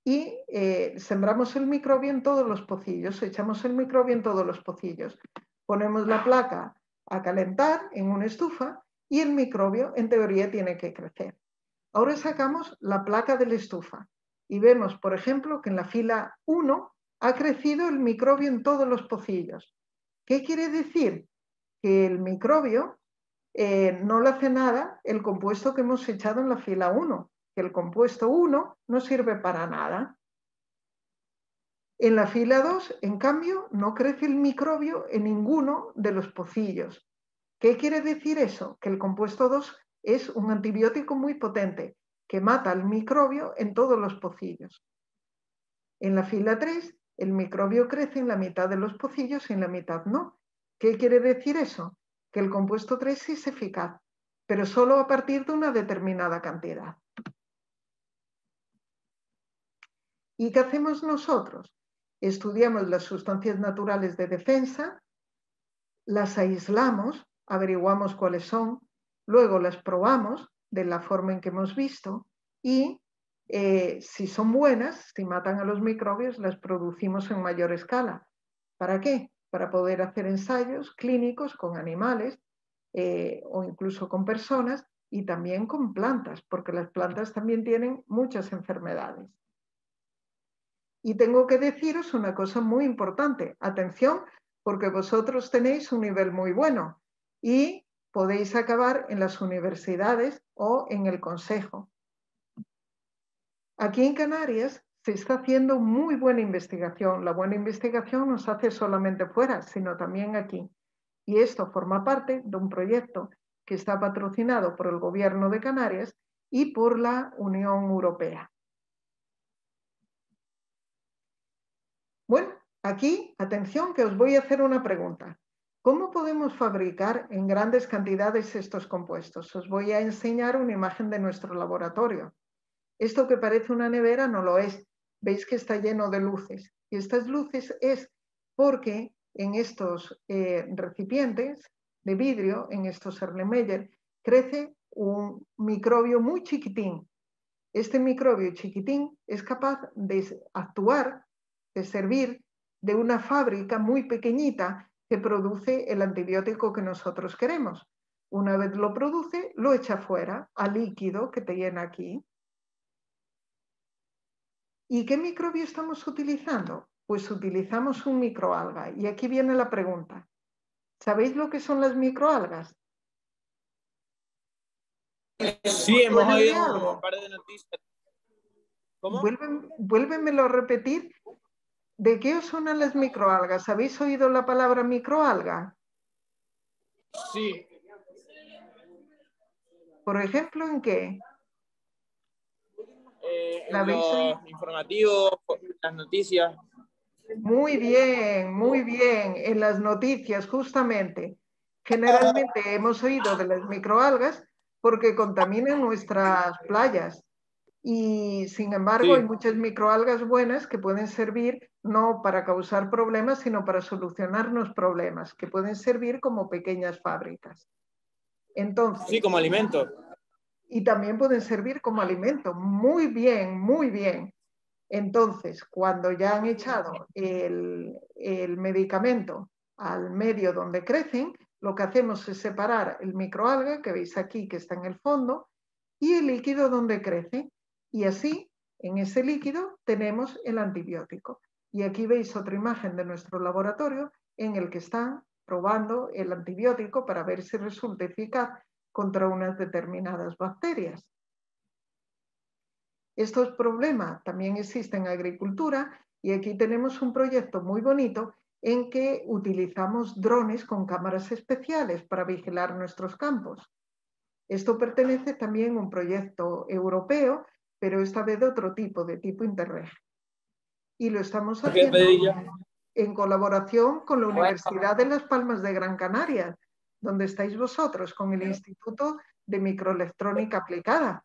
y sembramos el microbio en todos los pocillos, echamos el microbio en todos los pocillos. Ponemos la placa a calentar en una estufa y el microbio en teoría tiene que crecer. Ahora sacamos la placa de la estufa y vemos, por ejemplo, que en la fila 1 ha crecido el microbio en todos los pocillos. ¿Qué quiere decir? Que el microbio no le hace nada el compuesto que hemos echado en la fila 1, que el compuesto 1 no sirve para nada. En la fila 2, en cambio, no crece el microbio en ninguno de los pocillos. ¿Qué quiere decir eso? Que el compuesto 2 es un antibiótico muy potente que mata al microbio en todos los pocillos. En la fila 3, el microbio crece en la mitad de los pocillos y en la mitad no. ¿Qué quiere decir eso? Que el compuesto 3 sí es eficaz, pero solo a partir de una determinada cantidad. ¿Y qué hacemos nosotros? Estudiamos las sustancias naturales de defensa, las aislamos, averiguamos cuáles son, luego las probamos de la forma en que hemos visto y si son buenas, si matan a los microbios, las producimos en mayor escala. ¿Para qué? Para poder hacer ensayos clínicos con animales o incluso con personas y también con plantas, porque las plantas también tienen muchas enfermedades. Y tengo que deciros una cosa muy importante. Atención, porque vosotros tenéis un nivel muy bueno y podéis acabar en las universidades o en el consejo. Aquí en Canarias se está haciendo muy buena investigación. La buena investigación no se hace solamente fuera, sino también aquí. Y esto forma parte de un proyecto que está patrocinado por el Gobierno de Canarias y por la Unión Europea. Bueno, aquí, atención, que os voy a hacer una pregunta. ¿Cómo podemos fabricar en grandes cantidades estos compuestos? Os voy a enseñar una imagen de nuestro laboratorio. Esto que parece una nevera no lo es. Veis que está lleno de luces. Y estas luces es porque en estos recipientes de vidrio, en estos Erlenmeyer, crece un microbio muy chiquitín. Este microbio chiquitín es capaz de actuar, de servir de una fábrica muy pequeñita que produce el antibiótico que nosotros queremos. Una vez lo produce, lo echa fuera al líquido que te llena aquí. ¿Y qué microbio estamos utilizando? Pues utilizamos un microalga. Y aquí viene la pregunta. ¿Sabéis lo que son las microalgas? Sí, hemos oído un par de noticias. ¿Cómo? Vuélvemelo a repetir. ¿De qué os suenan las microalgas? ¿Habéis oído la palabra microalga? Sí. Por ejemplo, ¿en qué? En los informativos, las noticias. Muy bien, muy bien. En las noticias, justamente. Generalmente hemos oído de las microalgas porque contaminan nuestras playas. Y sin embargo, Sí. hay muchas microalgas buenas que pueden servir no para causar problemas, sino para solucionarnos problemas, que pueden servir como pequeñas fábricas. Entonces, Sí, como alimento. Y también pueden servir como alimento. Muy bien, muy bien. Entonces, cuando ya han echado el medicamento al medio donde crecen, lo que hacemos es separar el microalga, que veis aquí que está en el fondo, y el líquido donde crece. Y así, en ese líquido, tenemos el antibiótico. Y aquí veis otra imagen de nuestro laboratorio en el que están probando el antibiótico para ver si resulta eficaz contra unas determinadas bacterias. Estos problemas también existen en agricultura y aquí tenemos un proyecto muy bonito en que utilizamos drones con cámaras especiales para vigilar nuestros campos. Esto pertenece también a un proyecto europeo, pero esta vez de otro tipo, de tipo Interreg. Y lo estamos haciendo en colaboración con la Universidad de Las Palmas de Gran Canaria, donde estáis vosotros, con el Instituto de Microelectrónica Aplicada.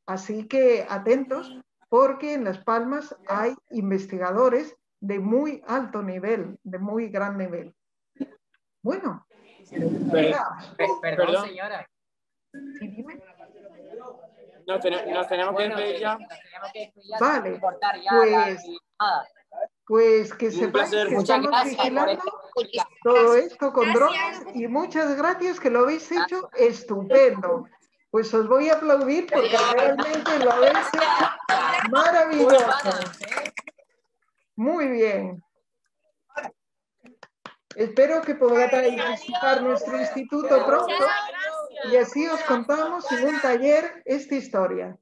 Así que atentos, porque en Las Palmas hay investigadores de muy alto nivel, de muy gran nivel. Bueno. Perdón, señora. Sí, dime. Nos tenemos que despedir ya. Vale, pues que sepáis que estamos vigilando todo esto con drones y muchas gracias que lo habéis hecho estupendo. Pues os voy a aplaudir porque realmente lo habéis hecho maravilloso. Muy bien. Espero que podáis visitar nuestro instituto pronto y así os contamos en un taller esta historia.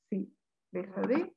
Sí, deja de...